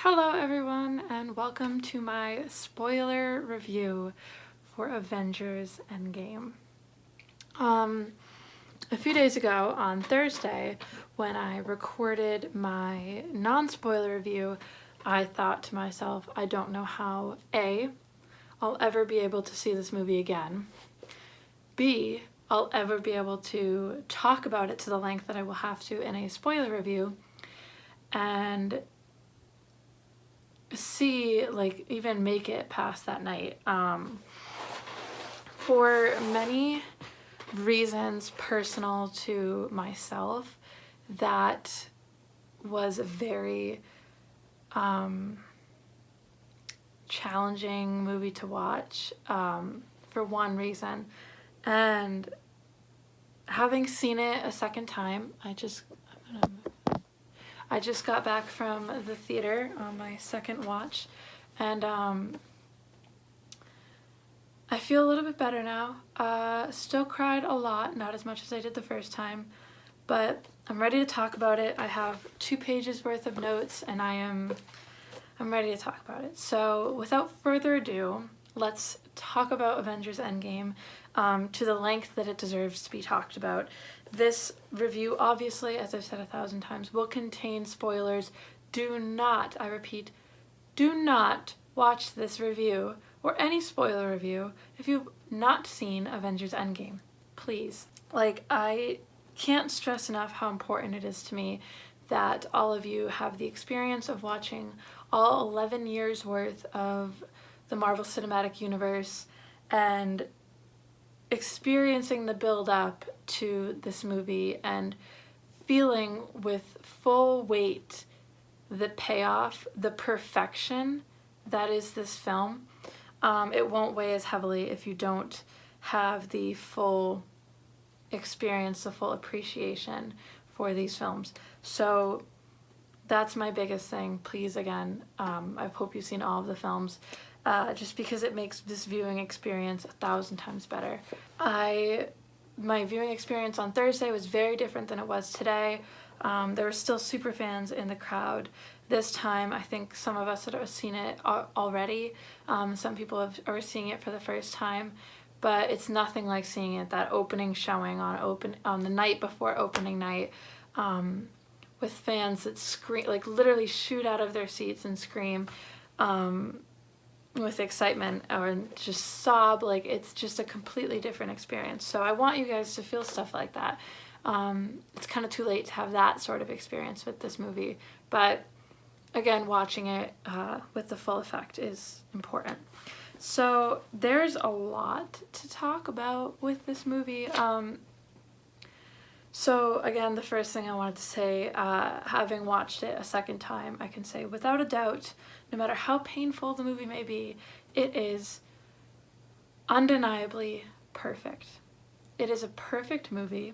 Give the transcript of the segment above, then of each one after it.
Hello everyone and welcome to my spoiler review for Avengers Endgame. A few days ago on Thursday when I recorded my non-spoiler review, I thought to myself, I don't know how A, I'll ever be able to see this movie again, B, I'll ever be able to talk about it to the length that I will have to in a spoiler review, and C, like, even make it past that night. For many reasons personal to myself, that was a very challenging movie to watch, for one reason. And having seen it a second time, I just got back from the theater on my second watch, and I feel a little bit better now. Still cried a lot, not as much as I did the first time, but I'm ready to talk about it. I have 2 pages worth of notes, and I'm ready to talk about it. So without further ado, let's talk about Avengers Endgame to the length that it deserves to be talked about. This review, obviously, as I've said 1,000 times, will contain spoilers. Do not, I repeat, do not watch this review or any spoiler review if you've not seen Avengers Endgame. Please. Like, I can't stress enough how important it is to me that all of you have the experience of watching all 11 years worth of the Marvel Cinematic Universe and experiencing the build-up to this movie and feeling with full weight the payoff, the perfection that is this film. It won't weigh as heavily if you don't have the full experience, the full appreciation for these films. So that's my biggest thing. Please, again, I hope you've seen all of the films, just because it makes this viewing experience 1,000 times better. My viewing experience on Thursday was very different than it was today. There were still super fans in the crowd. This time, I think some of us have seen it already. Some people are seeing it for the first time, but it's nothing like seeing it that opening showing on the night before opening night, with fans that scream, like literally shoot out of their seats and scream with excitement or just sob. Like, it's just a completely different experience. So I want you guys to feel stuff like that. It's kind of too late to have that sort of experience with this movie, but again, watching it with the full effect is important. So there's a lot to talk about with this movie. So again, the first thing I wanted to say, having watched it a second time, I can say without a doubt, no matter how painful the movie may be, it is undeniably perfect. It is a perfect movie.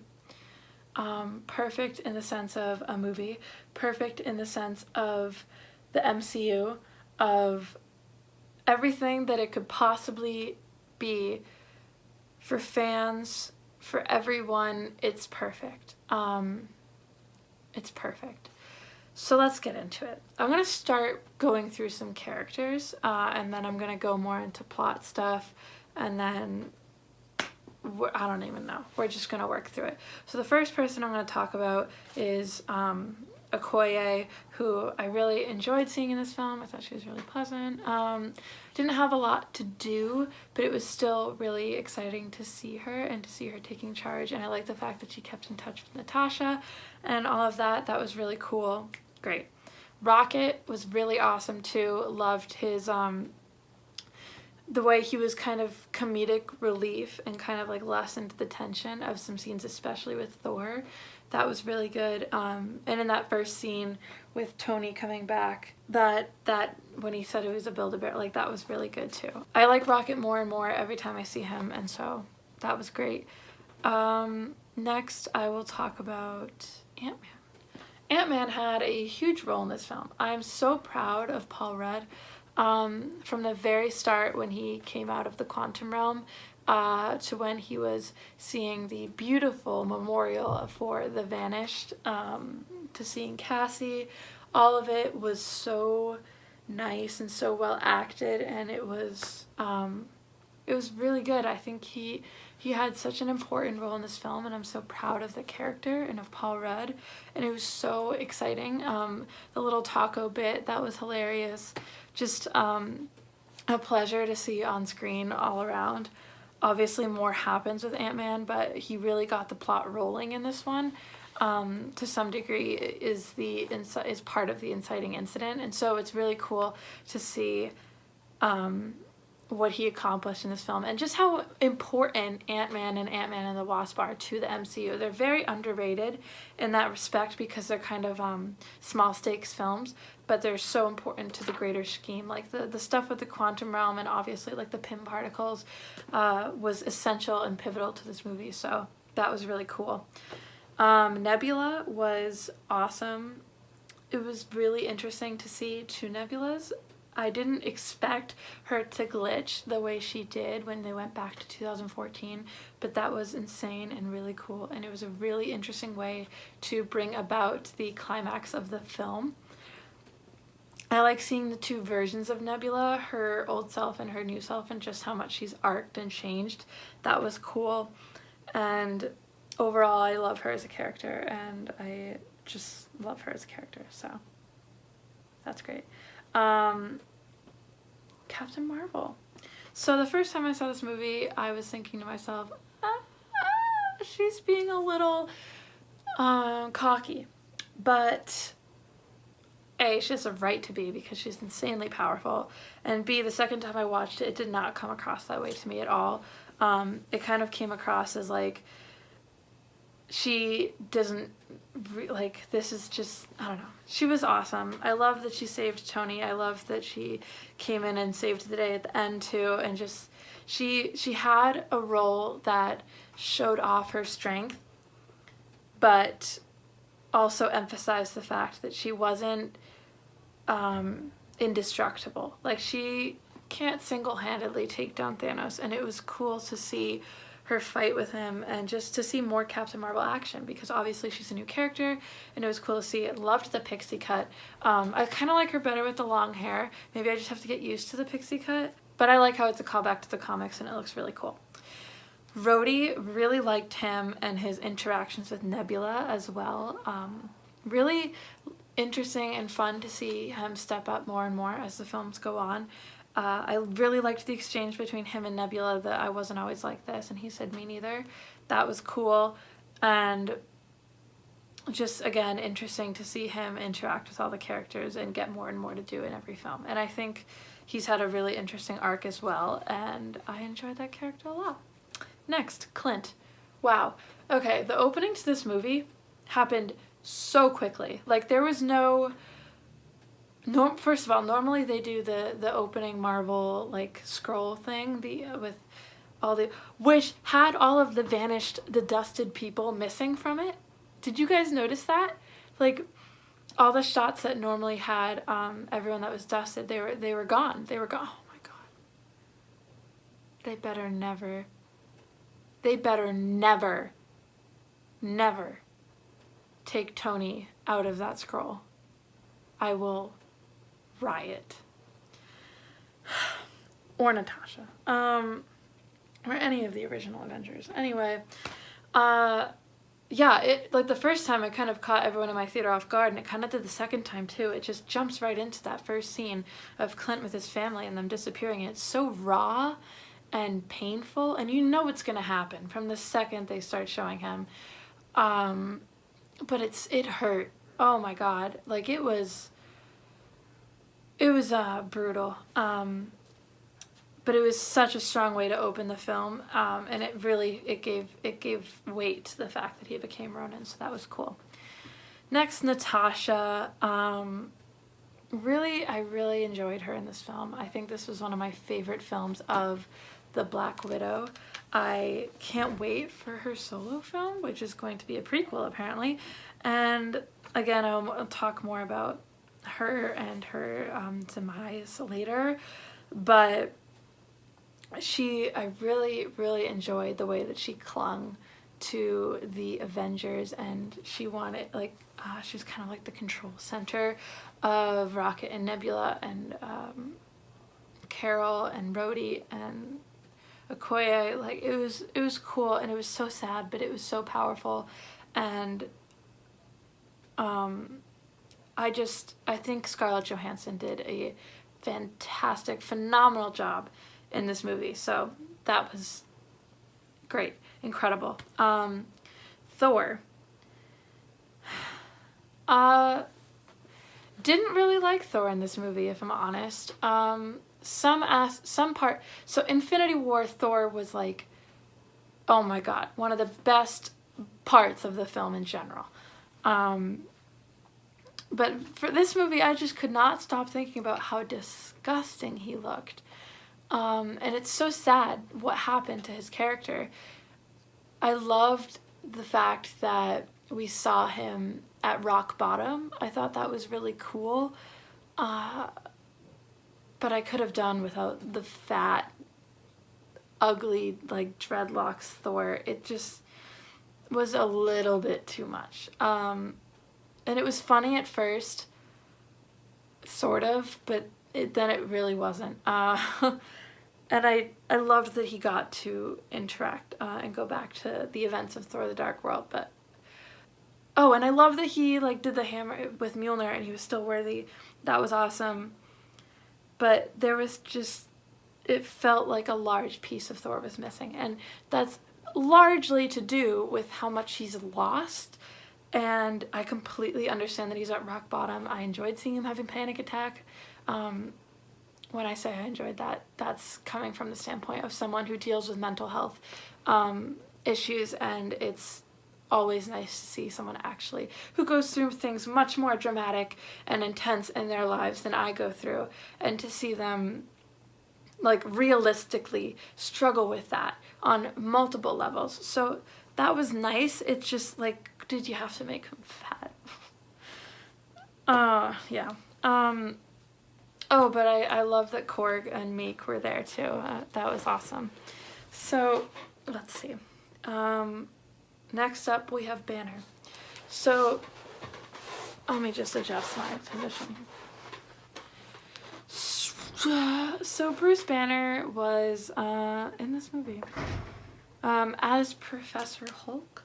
Perfect in the sense of a movie, perfect in the sense of the MCU, of everything that it could possibly be for fans, for everyone. It's perfect. It's perfect. So let's get into it. I'm going to start going through some characters, and then I'm going to go more into plot stuff, and then I don't even know. We're just going to work through it. So the first person I'm going to talk about is Okoye, who I really enjoyed seeing in this film. I thought she was really pleasant. Didn't have a lot to do, but it was still really exciting to see her and to see her taking charge. And I like the fact that she kept in touch with Natasha and all of that. That was really cool. Great. Rocket was really awesome too. Loved his the way he was kind of comedic relief and kind of like lessened the tension of some scenes, especially with Thor. That was really good. And in that first scene with Tony coming back, that when he said it was a Build-A-Bear, like, that was really good too. I like Rocket more and more every time I see him, and so that was great. Next, I will talk about Ant-Man. Ant-Man had a huge role in this film. I'm so proud of Paul Rudd. From the very start, when he came out of the quantum realm, to when he was seeing the beautiful memorial for the vanished, to seeing Cassie, all of it was so nice and so well acted, and it was really good. I think he had such an important role in this film, and I'm so proud of the character and of Paul Rudd, and it was so exciting. The little taco bit, that was hilarious. Just a pleasure to see on screen all around. Obviously more happens with Ant-Man, but he really got the plot rolling in this one. To some degree is part of the inciting incident, and so it's really cool to see what he accomplished in this film, and just how important Ant-Man and the Wasp are to the MCU. They're very underrated in that respect because they're kind of small stakes films, but they're so important to the greater scheme. Like the stuff with the quantum realm and obviously like the Pym particles was essential and pivotal to this movie, so that was really cool. Nebula was awesome. It was really interesting to see two Nebulas. I didn't expect her to glitch the way she did when they went back to 2014, but that was insane and really cool, and it was a really interesting way to bring about the climax of the film. I like seeing the two versions of Nebula, her old self and her new self, and just how much she's arced and changed. That was cool, and overall I love her as a character, and I just love her as a character, so that's great. Captain Marvel. So the first time I saw this movie, I was thinking to myself, she's being a little cocky, but A, she has a right to be because she's insanely powerful, and B, the second time I watched it, it did not come across that way to me at all. It kind of came across as like she doesn't like, this is just, I don't know. She was awesome. I love that she saved Tony. I love that she came in and saved the day at the end too, and just she had a role that showed off her strength, but also emphasized the fact that she wasn't indestructible. Like, she can't single-handedly take down Thanos, and it was cool to see her fight with him and just to see more Captain Marvel action, because obviously she's a new character and it was cool to see. I loved the pixie cut. I kind of like her better with the long hair. Maybe I just have to get used to the pixie cut, but I like how it's a callback to the comics and it looks really cool. Rhodey, really liked him and his interactions with Nebula as well. Really interesting and fun to see him step up more and more as the films go on. I really liked the exchange between him and Nebula, that I wasn't always like this, and he said me neither. That was cool, and just, again, interesting to see him interact with all the characters and get more and more to do in every film. And I think he's had a really interesting arc as well, and I enjoyed that character a lot. Next, Clint. Wow. Okay, the opening to this movie happened so quickly. Like, there was no... first of all, normally they do the opening Marvel like scroll thing, with all the, which had all of the dusted people missing from it. Did you guys notice that? Like, all the shots that normally had everyone that was dusted, they were gone. They were gone. Oh my god. They better never take Tony out of that scroll. I will riot. Or Natasha. Or any of the original Avengers. Anyway, yeah, it, like, the first time it kind of caught everyone in my theater off guard, and it kind of did the second time too. It just jumps right into that first scene of Clint with his family and them disappearing. And it's so raw and painful, and you know what's gonna happen from the second they start showing him. But it hurt. Oh my god. Like, it was brutal, but it was such a strong way to open the film, and it gave weight to the fact that he became Ronin, so that was cool. Next, Natasha. I really enjoyed her in this film. I think this was one of my favorite films of the Black Widow. I can't wait for her solo film, which is going to be a prequel apparently, and again, I'll talk more about her and her demise later, but I really enjoyed the way that she clung to the Avengers, and she wanted, like, she was kind of like the control center of Rocket and Nebula and Carol and Rhodey and Okoye. Like, it was cool, and it was so sad, but it was so powerful. And I think Scarlett Johansson did a fantastic, phenomenal job in this movie. So that was great, incredible. Thor. Didn't really like Thor in this movie, if I'm honest. So Infinity War, Thor was like, oh my god, one of the best parts of the film in general. But for this movie, I just could not stop thinking about how disgusting he looked. And it's so sad what happened to his character. I loved the fact that we saw him at rock bottom. I thought that was really cool. But I could have done without the fat, ugly, like, dreadlocks Thor. It just was a little bit too much. And it was funny at first, sort of, but then it really wasn't. And I loved that he got to interact and go back to the events of Thor: The Dark World. But oh, and I love that he, like, did the hammer with Mjolnir and he was still worthy. That was awesome. But there was just, it felt like a large piece of Thor was missing, and that's largely to do with how much he's lost. And I completely understand that he's at rock bottom. I enjoyed seeing him having panic attack. When I say I enjoyed that, that's coming from the standpoint of someone who deals with mental health issues, and it's always nice to see someone actually who goes through things much more dramatic and intense in their lives than I go through, and to see them, like, realistically struggle with that on multiple levels. So that was nice. It's just like, did you have to make him fat? Yeah. Oh, but I love that Korg and Meek were there too. That was awesome. So let's see. Next up we have Banner. So let me just adjust my position. So Bruce Banner was in this movie as Professor Hulk.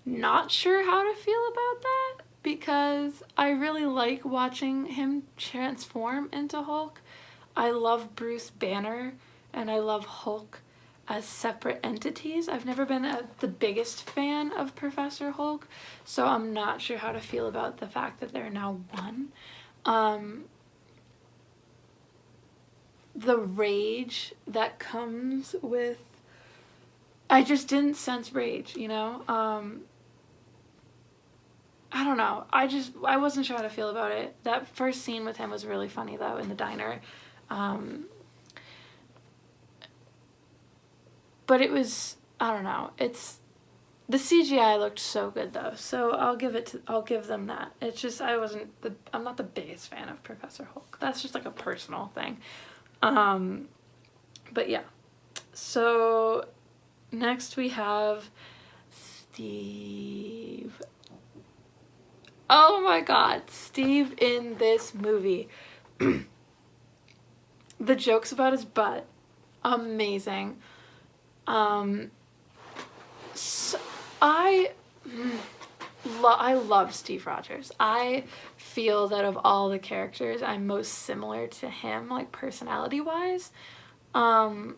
Not sure how to feel about that, because I really like watching him transform into Hulk. I love Bruce Banner and I love Hulk as separate entities. I've never been the biggest fan of Professor Hulk, so I'm not sure how to feel about the fact that they're now one. The rage that comes with, I just didn't sense rage, you know? I don't know. I wasn't sure how to feel about it. That first scene with him was really funny, though, in the diner. But it was, I don't know. The CGI looked so good, though. So I'll give them that. It's just, I'm not the biggest fan of Professor Hulk. That's just like a personal thing. But yeah. So next we have Steve. Oh my god, Steve in this movie. The jokes about his butt, amazing. So I love Steve Rogers. I feel that of all the characters, I'm most similar to him, like, personality-wise. And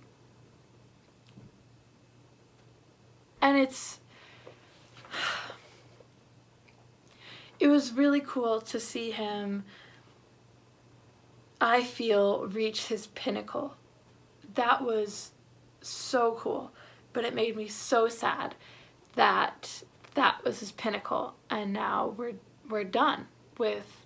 it was really cool to see him, I feel, reach his pinnacle. That was so cool, but it made me so sad that that was his pinnacle, and now we're done with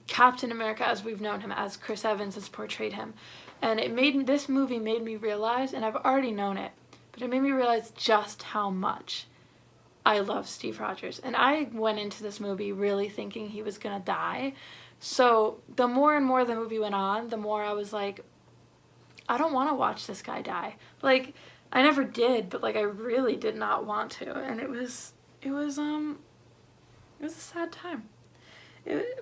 Captain America as we've known him, as Chris Evans has portrayed him. And this movie made me realize, and I've already known it, but it made me realize just how much I love Steve Rogers. And I went into this movie really thinking he was gonna die. So the more and more the movie went on, the more I was like, I don't want to watch this guy die. Like, I never did, but like I really did not want to, and it was a sad time.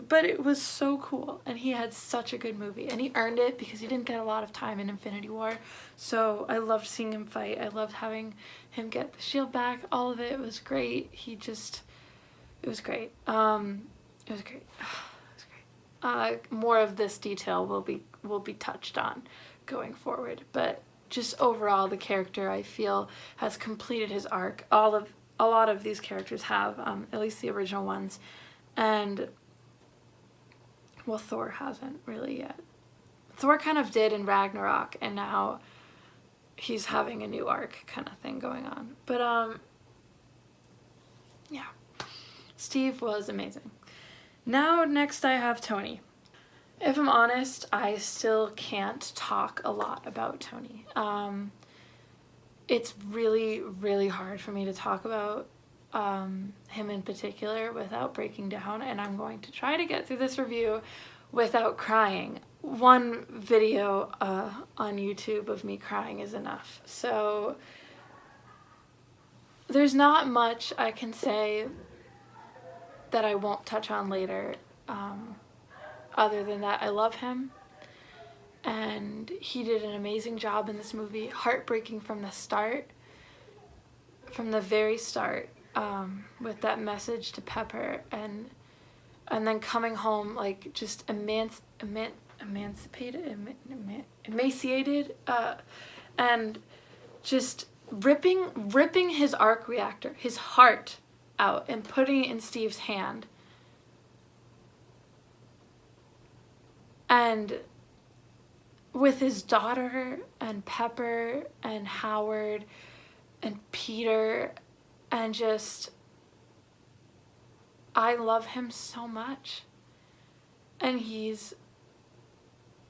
But it was so cool, and he had such a good movie, and he earned it because he didn't get a lot of time in Infinity War. So I loved seeing him fight. I loved having him get the shield back. All of it was great. It was great. It was great. It was great. More of this detail will be touched on going forward, but just overall, the character, I feel, has completed his arc. A lot of these characters have, at least the original ones, and well, Thor hasn't really yet. Thor kind of did in Ragnarok, and now he's having a new arc kind of thing going on. But yeah, Steve was amazing. Now next I have Tony. If I'm honest, I still can't talk a lot about Tony. It's really, really hard for me to talk about him in particular without breaking down, and I'm going to try to get through this review without crying. One video on YouTube of me crying is enough. So there's not much I can say that I won't touch on later. Other than that, I love him, and he did an amazing job in this movie. Heartbreaking from the start, from the very start, with that message to Pepper, and then coming home like just emaciated, and just ripping his arc reactor, his heart out, and putting it in Steve's hand. And with his daughter and Pepper and Howard and Peter, and just, I love him so much. And he's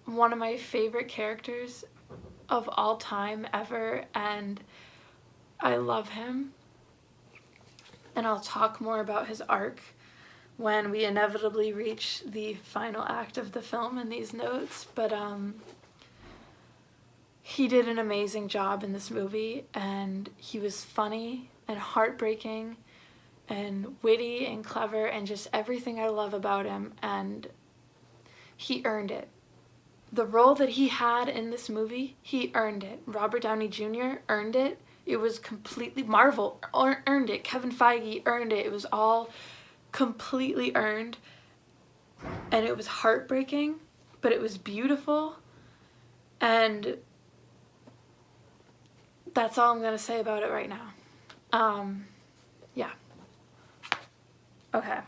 one of my favorite characters of all time ever, and I love him. And I'll talk more about his arc when we inevitably reach the final act of the film in these notes, but he did an amazing job in this movie, and he was funny and heartbreaking and witty and clever and just everything I love about him, and he earned it. The role that he had in this movie, he earned it. Robert Downey Jr. earned it. It was completely, Marvel earned it. Kevin Feige earned it. It was all completely earned, and it was heartbreaking, but it was beautiful, and that's all I'm gonna say about it right now. Yeah. Okay.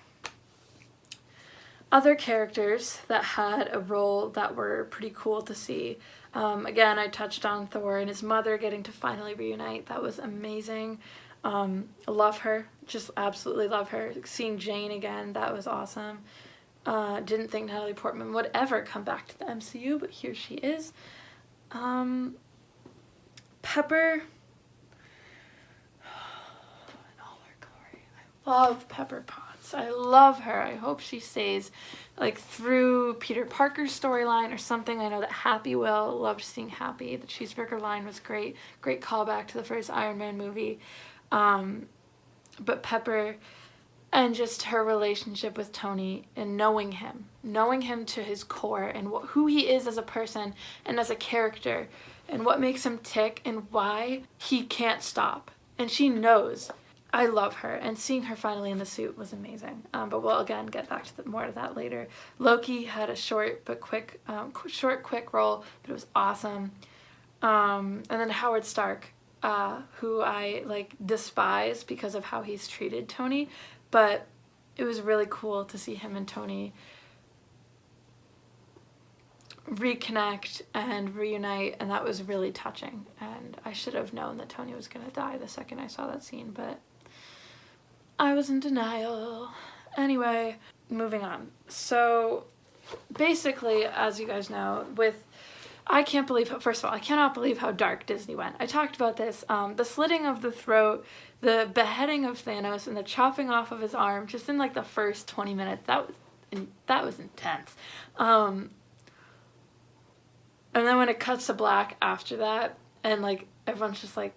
Other characters that had a role that were pretty cool to see. Again, I touched on Thor and his mother getting to finally reunite. That was amazing. Love her, just absolutely love her. Seeing Jane again, that was awesome. Didn't think Natalie Portman would ever come back to the MCU, but here she is. Pepper, in all her glory. I love Pepper Potts. I love her. I hope she stays like through Peter Parker's storyline or something. I know that Happy will. Loved seeing Happy. The cheeseburger line was great. Great callback to the first Iron Man movie. But Pepper, and just her relationship with Tony, and knowing him to his core, and who he is as a person and as a character, and what makes him tick, and why he can't stop. And she knows. I love her, and seeing her finally in the suit was amazing. But we'll again get back to more of that later. Loki had a short quick role, but it was awesome. And then Howard Stark, who I like despise because of how he's treated Tony, but it was really cool to see him and Tony reconnect and reunite, and that was really touching. And I should have known that Tony was gonna die the second I saw that scene, but I was in denial. Anyway, moving on. So basically, as you guys know, I can't believe, first of all, I cannot believe how dark Disney went. I talked about this, the slitting of the throat, the beheading of Thanos, and the chopping off of his arm, just in like the first 20 minutes, that was intense. And then when it cuts to black after that, and like everyone's just like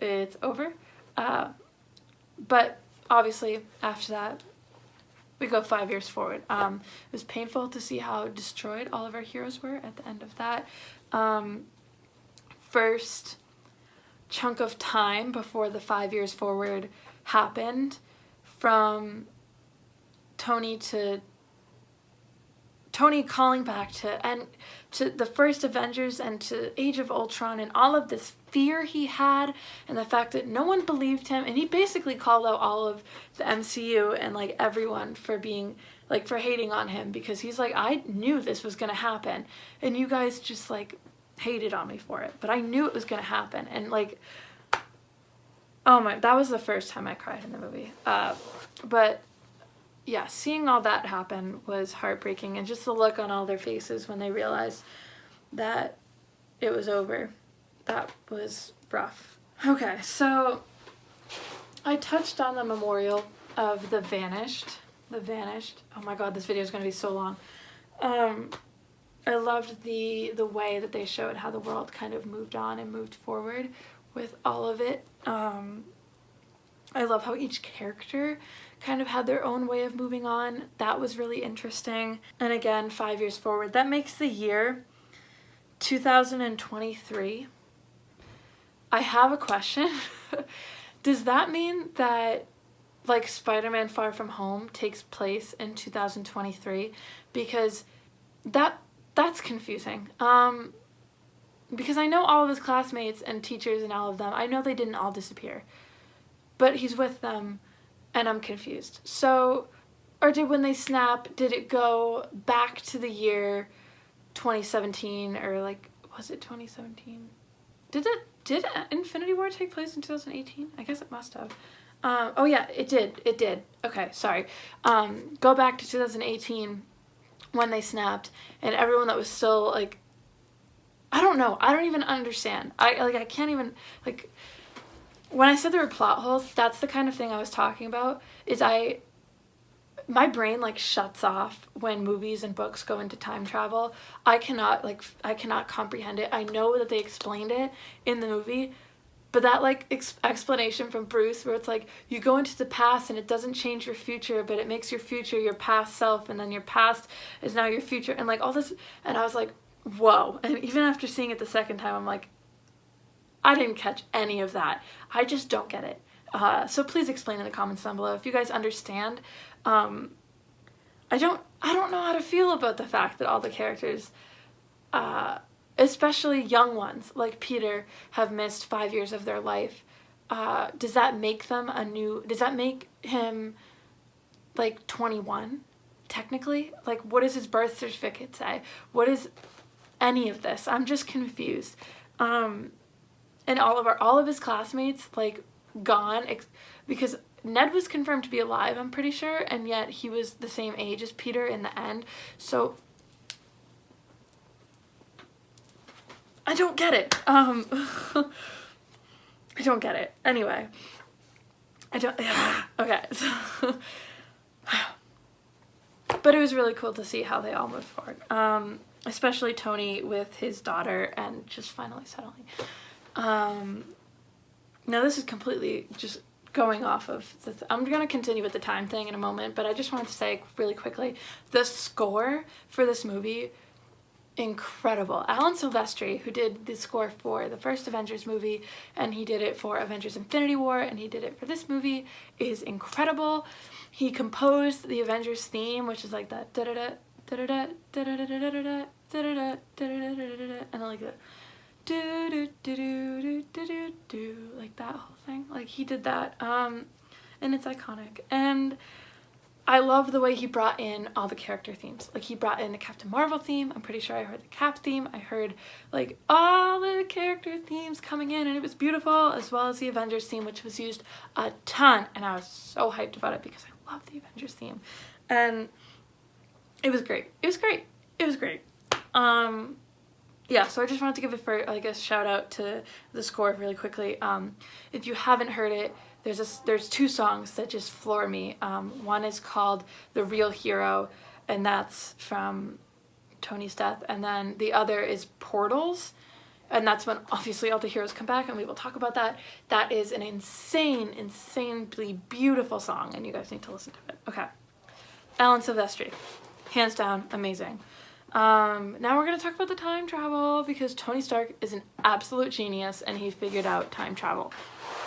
it's over. But obviously after that, we go 5 years forward. It was painful to see how destroyed all of our heroes were at the end of that first chunk of time before the 5 years forward happened, from Tony calling back to the first Avengers and to Age of Ultron, and all of this fear he had and the fact that no one believed him, and he basically called out all of the MCU and like everyone for being like for hating on him, because he's like, I knew this was gonna happen and you guys just like hated on me for it, but I knew it was gonna happen. And like, oh my, that was the first time I cried in the movie. But yeah, seeing all that happen was heartbreaking, and just the look on all their faces when they realized that it was over, that was rough. Okay, so I touched on the memorial of the Vanished. Oh my god, this video is going to be so long. I loved the way that they showed how the world kind of moved on and moved forward with all of it. I love how each character kind of had their own way of moving on. That was really interesting. And again, 5 years forward, that makes the year 2023. I have a question. Does that mean that like Spider-Man Far From Home takes place in 2023? Because that's confusing. Because I know all of his classmates and teachers and all of them, I know they didn't all disappear, but he's with them and I'm confused. So, or when they snap, did it go back to the year 2017, or like, was it 2017? Did Infinity War take place in 2018? I guess it must have. Oh yeah, it did. Okay, sorry. Go back to 2018 when they snapped, and everyone that was still like, I don't know, I don't even understand. I can't even, like, when I said there were plot holes, that's the kind of thing I was talking about, is my brain like shuts off when movies and books go into time travel. I cannot comprehend it. I know that they explained it in the movie, but that like explanation from Bruce where it's like, you go into the past and it doesn't change your future, but it makes your future your past self, and then your past is now your future, and like all this, and I was like, whoa. And even after seeing it the second time, I'm like, I didn't catch any of that. I just don't get it. So please explain in the comments down below if you guys understand. I don't know how to feel about the fact that all the characters, especially young ones like Peter, have missed 5 years of their life. Does that make him like 21 technically? Like, what does his birth certificate say? What is any of this? I'm just confused. And all of his classmates like gone, because Ned was confirmed to be alive, I'm pretty sure, and yet he was the same age as Peter in the end. So I don't get it. I don't get it. Anyway, okay. But it was really cool to see how they all moved forward. Especially Tony with his daughter and just finally settling. Now this is completely just going off of I'm going to continue with the time thing in a moment, but I just wanted to say really quickly, the score for this movie, incredible. Alan Silvestri, who did the score for the first Avengers movie, and he did it for Avengers Infinity War, and he did it for this movie, is incredible. He composed the Avengers theme, which is like that da-da-da, da-da-da, da-da-da-da-da-da, da-da-da, da-da-da-da-da-da, and then like the do do do do do do do, like that whole thing. Like he did that, and it's iconic. And I love the way he brought in all the character themes. Like he brought in the Captain Marvel theme. I'm pretty sure I heard the Cap theme. I heard like all the character themes coming in, and it was beautiful, as well as the Avengers theme, which was used a ton, and I was so hyped about it because I love the Avengers theme, and it was great. It was great. It was great. Yeah, so I just wanted to give a shout out to the score really quickly. If you haven't heard it, there's two songs that just floor me. One is called The Real Hero, and that's from Tony's death, and then the other is Portals, and that's when obviously all the heroes come back, and we will talk about that. That is an insanely beautiful song, and you guys need to listen to it. Okay. Alan Silvestri, hands down, amazing. Now we're going to talk about the time travel, because Tony Stark is an absolute genius, and he figured out time travel.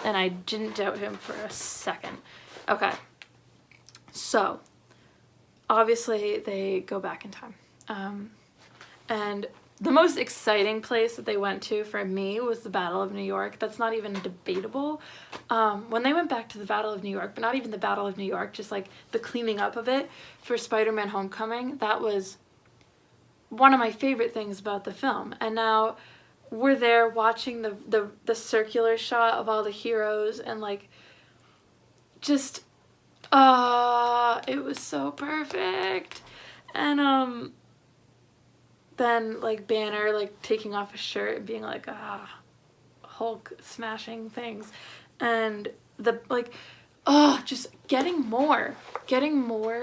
And I didn't doubt him for a second. Okay. So, obviously, they go back in time. And the most exciting place that they went to for me was the Battle of New York. That's not even debatable. When they went back to the Battle of New York, but not even the Battle of New York, just like the cleaning up of it for Spider-Man Homecoming, that was one of my favorite things about the film. And now we're there watching the circular shot of all the heroes, and like just it was so perfect. And then like Banner like taking off his shirt and being like Hulk smashing things, and the like just getting more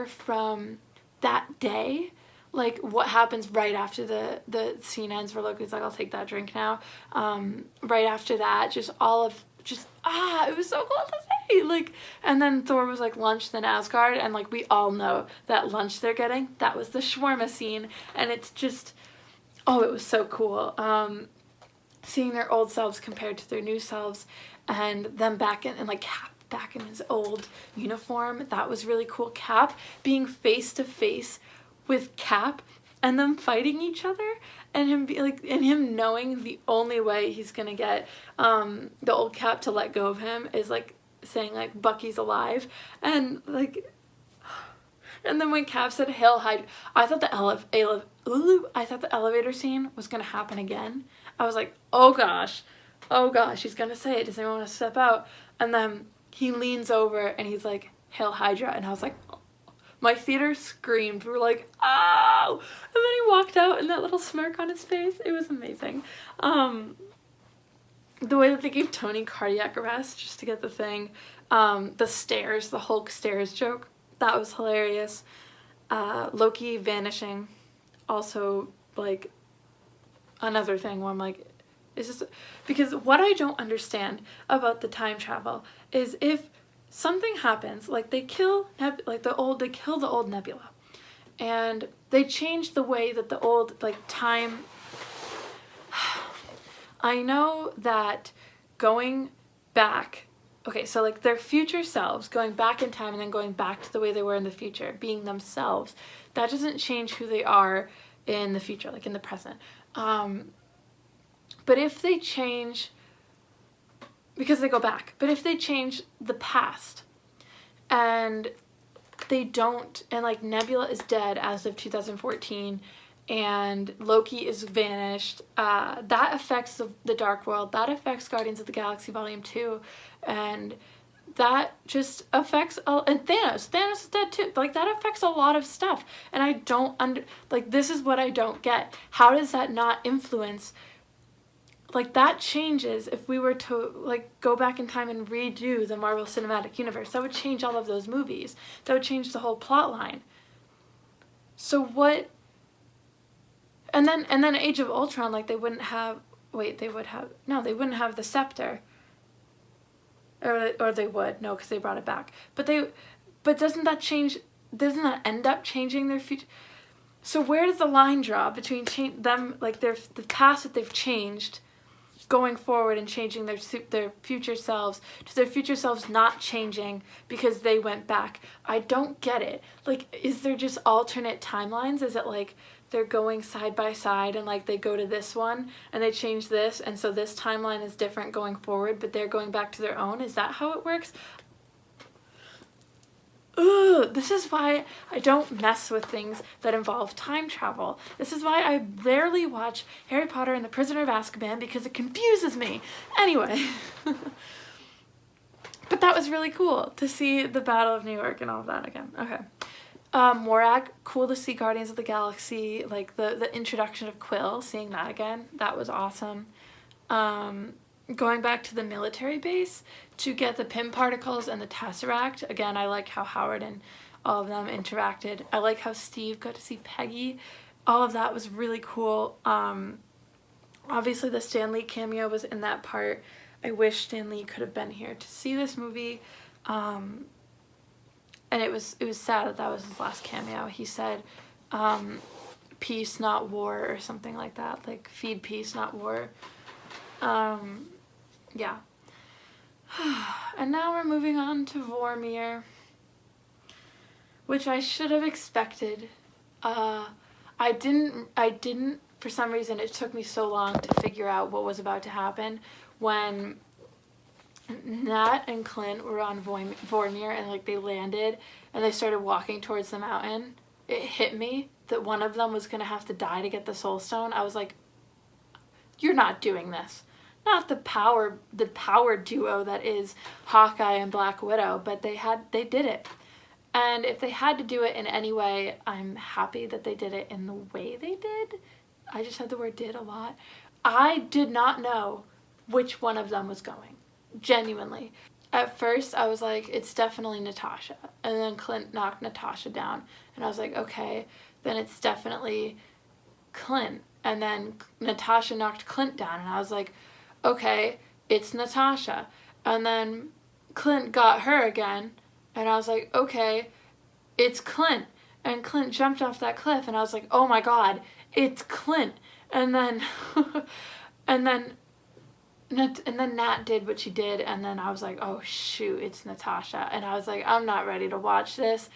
from that day. Like what happens right after the scene ends where Loki's like, I'll take that drink now. Right after that, just all of it was so cool to say. Like, and then Thor was like lunch then Asgard, and like we all know that lunch they're getting, that was the shawarma scene, and it's just it was so cool. Seeing their old selves compared to their new selves, and them back in, and like Cap back in his old uniform, that was really cool. Cap being face to face with Cap and them fighting each other, and him be like, and him knowing the only way he's gonna get the old Cap to let go of him is like saying like Bucky's alive, and like, and then when Cap said Hail Hydra, I thought the elevator scene was gonna happen again. I was like, oh gosh, he's gonna say it. Does anyone want to step out? And then he leans over and he's like, Hail Hydra, and I was like, my theater screamed. We were like, oh! And then he walked out and that little smirk on his face. It was amazing. The way that they gave Tony cardiac arrest just to get the thing. The stairs, the Hulk stairs joke. That was hilarious. Loki vanishing. Also, like, another thing where I'm like, is this... Because what I don't understand about the time travel is if something happens, like they kill the old Nebula, and they change the way that the old like time. I know that going back, okay, so like their future selves going back in time and then going back to the way they were in the future, being themselves, that doesn't change who they are in the future, like in the present. But if they change, because they go back, but if they change the past and they don't, and like Nebula is dead as of 2014 and Loki is vanished, that affects the Dark World, that affects Guardians of the Galaxy Volume 2, and that just affects, and Thanos is dead too, like that affects a lot of stuff, and I don't this is what I don't get. How does that not influence? Like, that changes if we were to, like, go back in time and redo the Marvel Cinematic Universe. That would change all of those movies. That would change the whole plot line. So what... And then Age of Ultron, like, they wouldn't have... Wait, they would have... No, they wouldn't have the scepter. Or they would. No, because they brought it back. But doesn't that change... Doesn't that end up changing their future... So where does the line draw between them, like, the past that they've changed... going forward and changing their future selves to their future selves not changing because they went back? I don't get it. Like, is there just alternate timelines? Is it like they're going side by side and like they go to this one and they change this, and so this timeline is different going forward, but they're going back to their own? Is that how it works? Ugh, this is why I don't mess with things that involve time travel. This is why I rarely watch Harry Potter and the Prisoner of Azkaban, because it confuses me. Anyway. But that was really cool to see the Battle of New York and all of that again. Okay. Morag, cool to see Guardians of the Galaxy, like the introduction of Quill, seeing that again. That was awesome. Going back to the military base to get the Pym particles and the Tesseract. Again, I like how Howard and all of them interacted. I like how Steve got to see Peggy. All of that was really cool. Obviously the Stan Lee cameo was in that part. I wish Stan Lee could have been here to see this movie. And it was sad that that was his last cameo. He said, peace, not war, or something like that. Like, feed peace, not war. Yeah. And now we're moving on to Vormir, which I should have expected. I didn't, for some reason, it took me so long to figure out what was about to happen when Nat and Clint were on Vormir and like they landed and they started walking towards the mountain. It hit me that one of them was going to have to die to get the soul stone. I was like, you're not doing this. Not the power duo that is Hawkeye and Black Widow, but they did it. And if they had to do it in any way, I'm happy that they did it in the way they did. I just said the word did a lot. I did not know which one of them was going. Genuinely. At first, I was like, it's definitely Natasha. And then Clint knocked Natasha down. And I was like, okay, then it's definitely Clint. And then Natasha knocked Clint down. And I was like, okay, it's Natasha. And then Clint got her again. And I was like, okay, it's Clint. And Clint jumped off that cliff. And I was like, oh my God, it's Clint. And then, and then Nat did what she did. And then I was like, oh shoot, it's Natasha. And I was like, I'm not ready to watch this.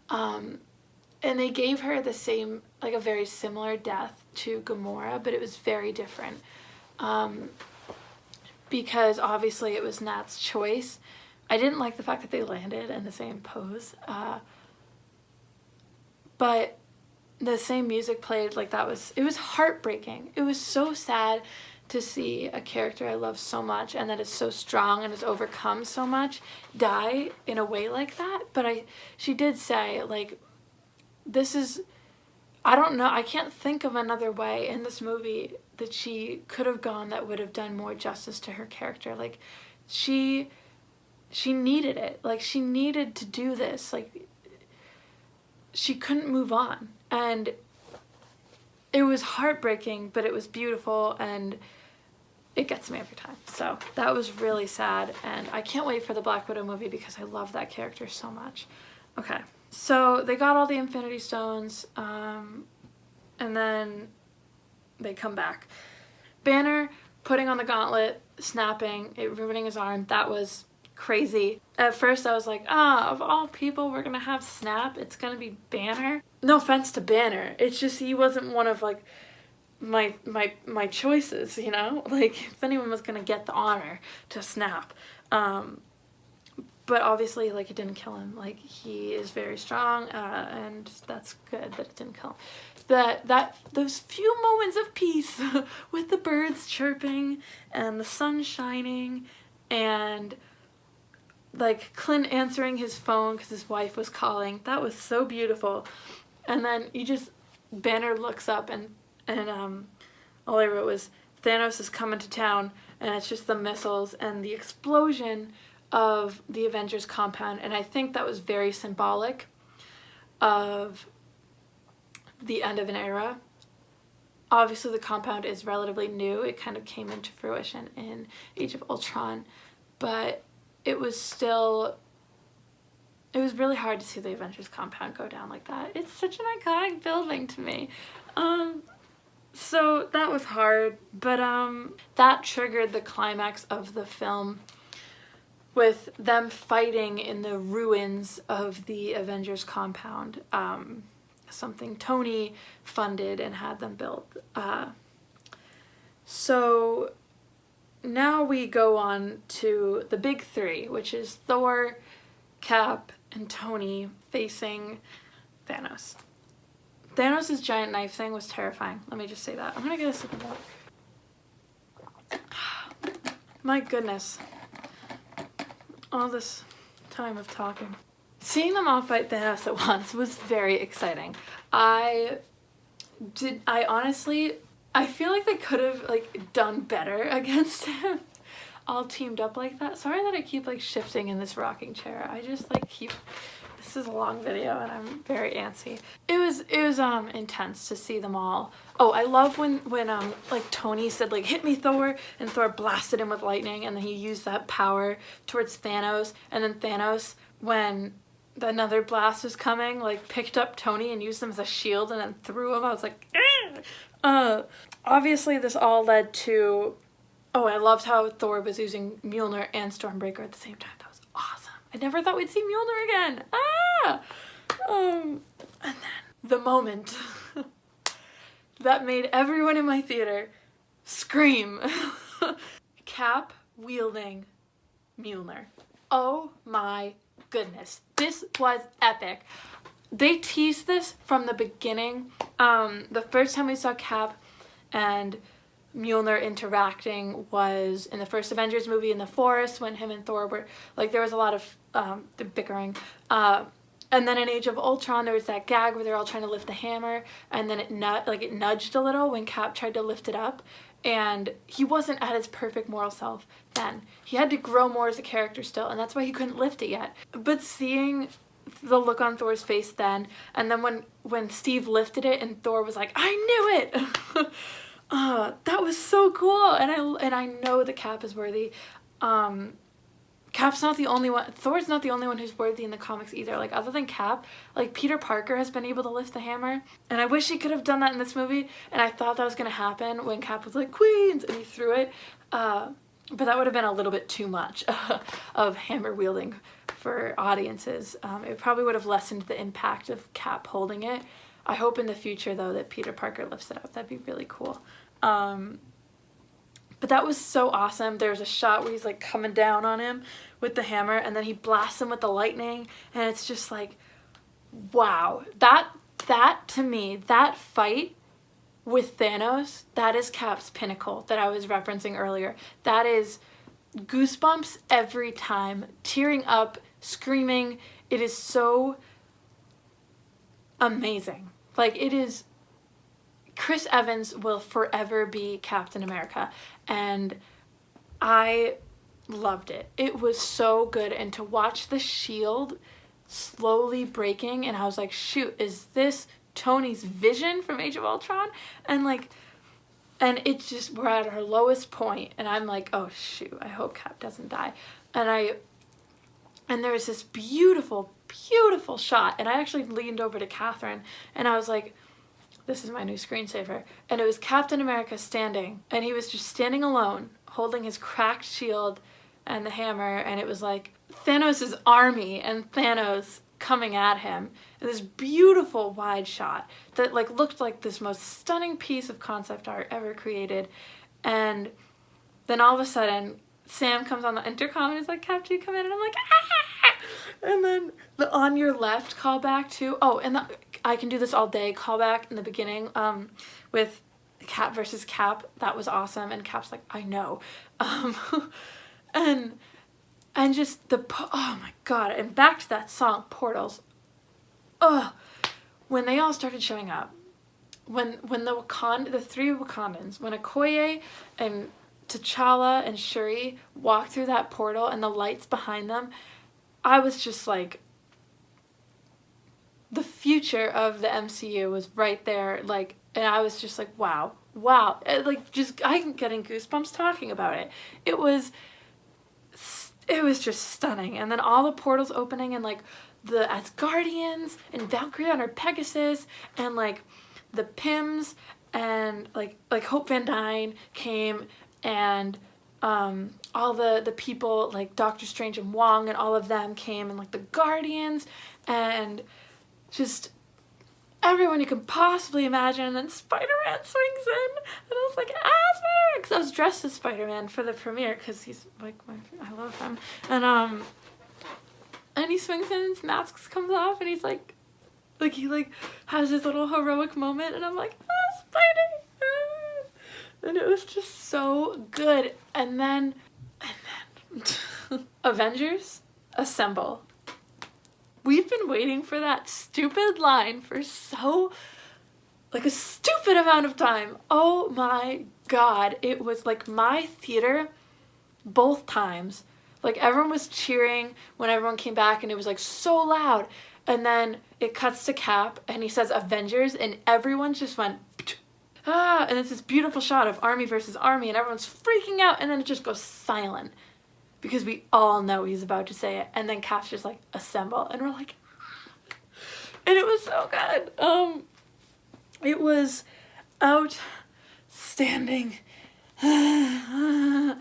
And they gave her the same, like a very similar death to Gamora, but it was very different. Because obviously it was Nat's choice. I didn't like the fact that they landed in the same pose. But the same music played, like it was heartbreaking. It was so sad to see a character I love so much and that is so strong and has overcome so much die in a way like that. But she did say, like, this is, I don't know, I can't think of another way in this movie that she could have gone that would have done more justice to her character. Like, she needed it. Like, she needed to do this. Like, she couldn't move on. And it was heartbreaking, but it was beautiful, and it gets me every time. So that was really sad, and I can't wait for the Black Widow movie because I love that character so much. Okay, so they got all the Infinity Stones, and then they come back. Banner putting on the gauntlet, snapping, it ruining his arm, that was crazy. At first I was like, of all people we're gonna have Snap, it's gonna be Banner. No offense to Banner, it's just he wasn't one of like my choices, you know? Like, if anyone was gonna get the honor to Snap. But obviously, like, it didn't kill him. Like, he is very strong, and that's good that it didn't kill him. Those few moments of peace with the birds chirping and the sun shining and like Clint answering his phone because his wife was calling, that was so beautiful. And then Banner looks up and all I wrote was, Thanos is coming to town, and it's just the missiles and the explosion of the Avengers compound. And I think that was very symbolic of the end of an era. Obviously the compound is relatively new. It kind of came into fruition in Age of Ultron, but it was really hard to see the Avengers compound go down like that. It's such an iconic building to me. So that was hard, but that triggered the climax of the film with them fighting in the ruins of the Avengers compound, something Tony funded and had them build. So now we go on to the big three, which is Thor, Cap, and Tony facing Thanos. Thanos' giant knife thing was terrifying. Let me just say that. I'm gonna get a sip of water. My goodness. All this time of talking. Seeing them all fight Thanos at once was very exciting. I honestly, I feel like they could have like done better against him. All teamed up like that. Sorry that I keep like shifting in this rocking chair. I just like keep This is a long video and I'm very antsy. It was intense to see them all. Oh, I love when like Tony said like hit me Thor, and Thor blasted him with lightning, and then he used that power towards Thanos, and then Thanos, when another blast was coming, like picked up Tony and used him as a shield and then threw him. I was like, obviously this all led to, oh, I loved how Thor was using Mjolnir and Stormbreaker at the same time. That was awesome. I never thought we'd see Mjolnir again. And then the moment that made everyone in my theater scream. Cap wielding Mjolnir. Oh my goodness. This was epic. They teased this from the beginning. The first time we saw Cap and Mjolnir interacting was in the first Avengers movie in the forest, when him and Thor were, like, there was a lot of bickering. And then in Age of Ultron, there was that gag where they're all trying to lift the hammer, and then it nudged a little when Cap tried to lift it up, and he wasn't at his perfect moral self then. He had to grow more as a character still, and that's why he couldn't lift it yet. But seeing the look on Thor's face then, and then when Steve lifted it and Thor was like, I knew it! That was so cool, and I know that Cap is worthy. Cap's not the only one. Thor's not the only one who's worthy in the comics either. Like, other than Cap, like, Peter Parker has been able to lift the hammer, and I wish he could have done that in this movie, and I thought that was gonna happen when Cap was like, Queens, and he threw it, but that would have been a little bit too much of hammer wielding for audiences. It probably would have lessened the impact of Cap holding it. I hope in the future, though, that Peter Parker lifts it up. That'd be really cool. But that was so awesome. There's a shot where he's like coming down on him with the hammer, and then he blasts him with the lightning, and it's just like, wow. That to me, that fight with Thanos, that is Cap's pinnacle that I was referencing earlier. That is goosebumps every time, tearing up, screaming. It is so amazing. Like, it is. Chris Evans will forever be Captain America, and I loved it. It was so good, and to watch the shield slowly breaking, and I was like, shoot, is this Tony's vision from Age of Ultron? And like, and it's just, we're at our lowest point, and I'm like, oh shoot, I hope Cap doesn't die. And there's this beautiful, beautiful shot, and I actually leaned over to Catherine, and I was like, this is my new screensaver. And it was Captain America standing, and he was just standing alone, holding his cracked shield and the hammer, and it was like Thanos' army and Thanos coming at him. And this beautiful wide shot that like looked like this most stunning piece of concept art ever created. And then all of a sudden, Sam comes on the intercom and is like, Cap, do you come in? And I'm like, ah! And then the on your left callback too. Oh, and the I can do this all day callback in the beginning with Cap versus Cap. That was awesome. And Cap's like, I know. And just oh my God. And back to that song, Portals. Oh, when they all started showing up, when the three Wakandans, when Okoye and T'Challa and Shuri walked through that portal and the lights behind them, I was just like, the future of the MCU was right there, like, and I was just like, wow. Like, just, I'm getting goosebumps talking about it. It was just stunning. And then all the portals opening, and like the Asgardians and Valkyrie on her Pegasus, and like the Pims, and like Hope Van Dyne came, and all the people like Doctor Strange and Wong and all of them came, and like the Guardians, and just everyone you can possibly imagine. And then Spider-Man swings in, and I was like, Spider-Man, because I was dressed as Spider-Man for the premiere, because he's like I love him. And he swings in, and his mask comes off, and he's like he like has this little heroic moment, and I'm like, Spider-Man, and it was just so good. And then Avengers Assemble. We've been waiting for that stupid line for a stupid amount of time. Oh my God. It was like my theater, both times, like everyone was cheering when everyone came back, and it was like so loud. And then it cuts to Cap and he says Avengers and everyone just went ah, and it's this beautiful shot of army versus army and everyone's freaking out and then it just goes silent because we all know he's about to say it, and then Cap's just like assemble and we're like, and it was so good. It was outstanding. I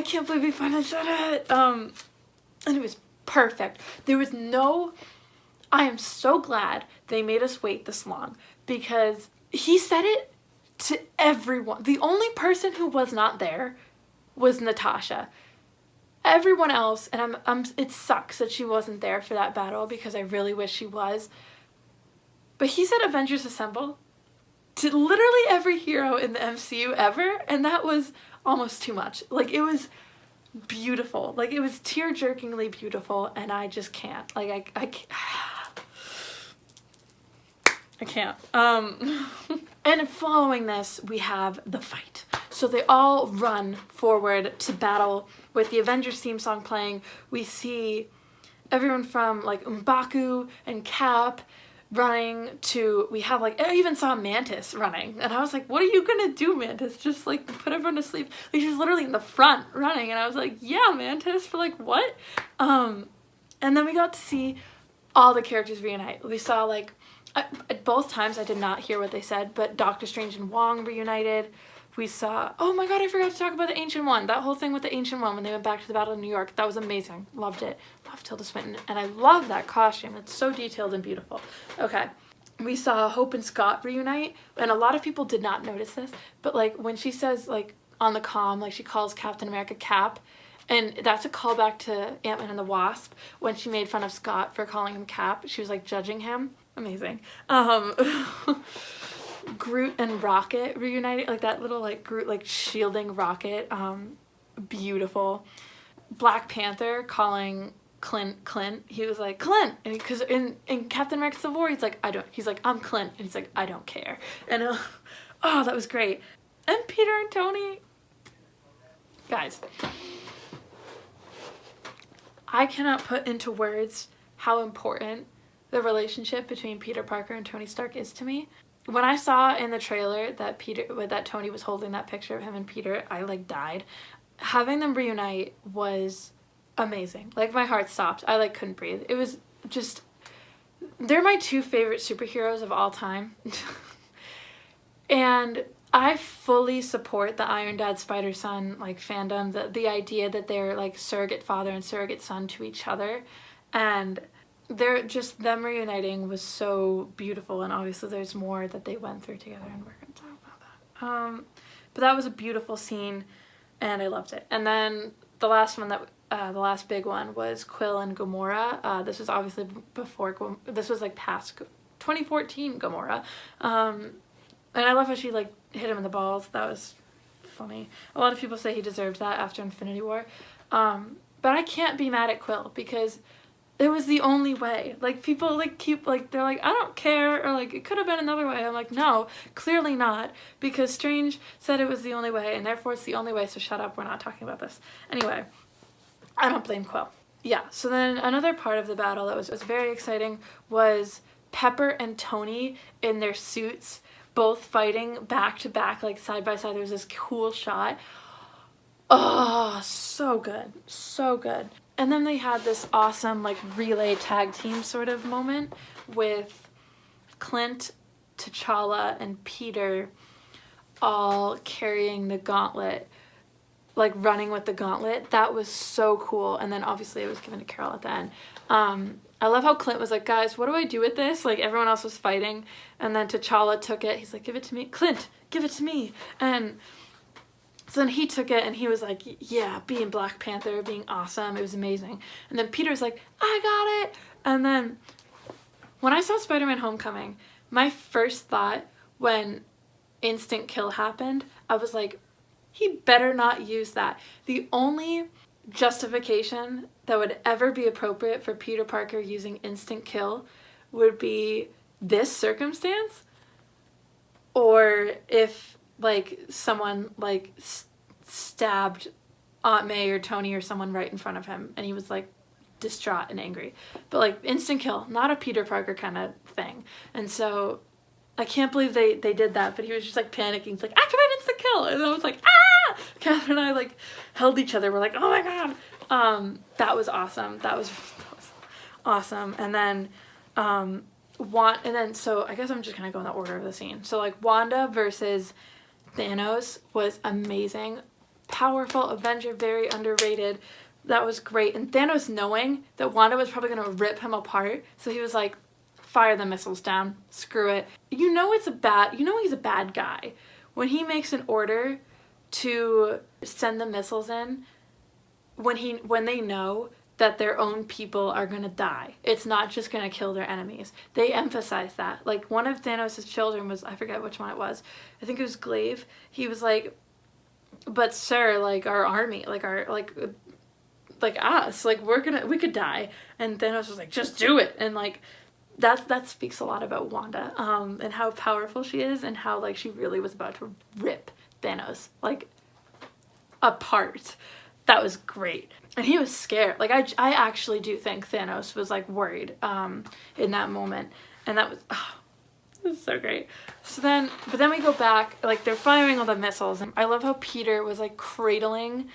can't believe we finally said it. And it was perfect. There was no, I am so glad they made us wait this long because he said it to everyone. The only person who was not there was Natasha. Everyone else, and it sucks that she wasn't there for that battle because I really wish she was. But he said Avengers Assemble to literally every hero in the MCU ever, and that was almost too much. Like, it was beautiful. Like, it was tear-jerkingly beautiful, and I just can't. Like, I can't. And following this, we have the fight. So they all run forward to battle with the Avengers theme song playing. We see everyone from like M'Baku and Cap running to, we have like, I even saw Mantis running and I was like, what are you gonna do, Mantis? Just like put everyone to sleep? Like, she was literally in the front running and I was like, yeah, Mantis, for like what? And then we got to see all the characters reunite. We saw like, at both times I did not hear what they said, but Doctor Strange and Wong reunited. We saw, oh my god, I forgot to talk about the Ancient One. That whole thing with the Ancient One when they went back to the Battle of New York. That was amazing. Loved it. Loved Tilda Swinton. And I love that costume. It's so detailed and beautiful. Okay. We saw Hope and Scott reunite. And a lot of people did not notice this. But like when she says like on the comm, like she calls Captain America Cap. And that's a callback to Ant-Man and the Wasp. When she made fun of Scott for calling him Cap. She was like judging him. Amazing. Groot and Rocket reunited, like that little like Groot like shielding Rocket, beautiful. Black Panther calling Clint, he was like Clint, and because in Captain America Civil War he's like I'm Clint, and he's like I don't care, and oh, that was great. And Peter and Tony, guys, I cannot put into words how important the relationship between Peter Parker and Tony Stark is to me. When I saw in the trailer that Tony was holding that picture of him and Peter, I like died. Having them reunite was amazing. Like my heart stopped. I like couldn't breathe. It was just, they're my two favorite superheroes of all time. And I fully support the Iron Dad Spider Son like fandom, the idea that they're like surrogate father and surrogate son to each other, and they're just, them reuniting was so beautiful, and obviously there's more that they went through together and we're gonna talk about that. But that was a beautiful scene and I loved it. And then the last one that the last big one was Quill and Gamora. This was obviously before, this was like past 2014 Gamora. And I love how she like hit him in the balls. That was funny. A lot of people say he deserved that after Infinity War. But I can't be mad at Quill because it was the only way. Like, people like keep like, they're like, I don't care, or like it could have been another way. I'm like, no, clearly not, because Strange said it was the only way and therefore it's the only way, so shut up, we're not talking about this. Anyway, I don't blame Quill. Yeah, so then another part of the battle that was very exciting was Pepper and Tony in their suits, both fighting back to back, like side by side. There was this cool shot. Oh, so good. So good. And then they had this awesome like relay tag team sort of moment with Clint, T'Challa, and Peter all carrying the gauntlet, like running with the gauntlet. That was so cool. And then obviously it was given to Carol at the end. I love how Clint was like, guys, what do I do with this? Like, everyone else was fighting, and then T'Challa took it. He's like, give it to me. Clint, give it to me. And so then he took it and he was like, yeah, being Black Panther, being awesome. It was amazing. And then Peter's like, I got it. And then when I saw Spider-Man Homecoming, my first thought when instant kill happened, I was like, he better not use that. The only justification that would ever be appropriate for Peter Parker using instant kill would be this circumstance, or if like someone like stabbed Aunt May or Tony or someone right in front of him and he was like distraught and angry. But like instant kill, not a Peter Parker kind of thing. And so I can't believe they did that, but he was just like panicking. He's like, activate instant kill! And I was like, ah! Catherine and I like held each other. We're like, oh my god. That was awesome. That was awesome. And then so I guess I'm just gonna go in the order of the scene. So like Wanda versus Thanos was amazing. Powerful Avenger, very underrated. That was great. And Thanos knowing that Wanda was probably gonna rip him apart, so he was like, fire the missiles down, screw it. You know he's a bad guy when he makes an order to send the missiles in, when they know that their own people are gonna die. It's not just gonna kill their enemies. They emphasize that. Like one of Thanos' children was, I forget which one it was, I think it was Glaive. He was like, but sir, like our army, like our like us, like we could die. And Thanos was like, just do it. And like that speaks a lot about Wanda, and how powerful she is, and how like she really was about to rip Thanos like apart. That was great. And he was scared. Like I actually do think Thanos was like worried in that moment. And that was it was so great. But then we go back, like they're firing all the missiles, and I love how Peter was like cradling,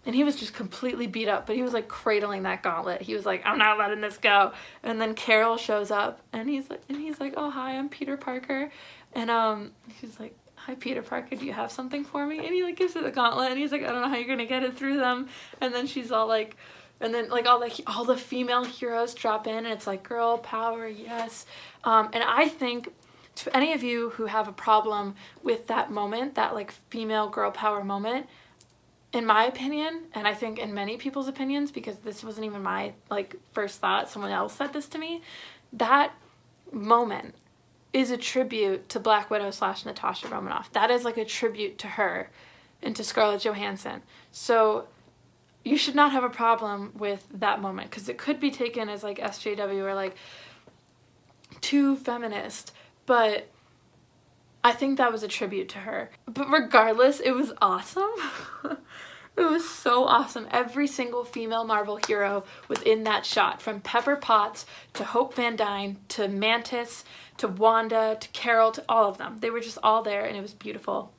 and he was just completely beat up, but he was like cradling that gauntlet. He was like, I'm not letting this go. And then Carol shows up, and he's like, oh hi, I'm Peter Parker. And he's like, hi Peter Parker, do you have something for me? And he like gives her the gauntlet, and he's like, I don't know how you're gonna get it through them. And then she's all like, and then like all the female heroes drop in, and it's like girl power, yes. And I think to any of you who have a problem with that moment, that like female girl power moment, in my opinion, and I think in many people's opinions, because this wasn't even my like first thought, someone else said this to me, that moment is a tribute to Black Widow / Natasha Romanoff. That is like a tribute to her and to Scarlett Johansson. So you should not have a problem with that moment, because it could be taken as like SJW or like too feminist, but I think that was a tribute to her. But regardless, it was awesome. It was so awesome. Every single female Marvel hero was in that shot, from Pepper Potts to Hope Van Dyne to Mantis to Wanda to Carol, to all of them. They were just all there, and it was beautiful.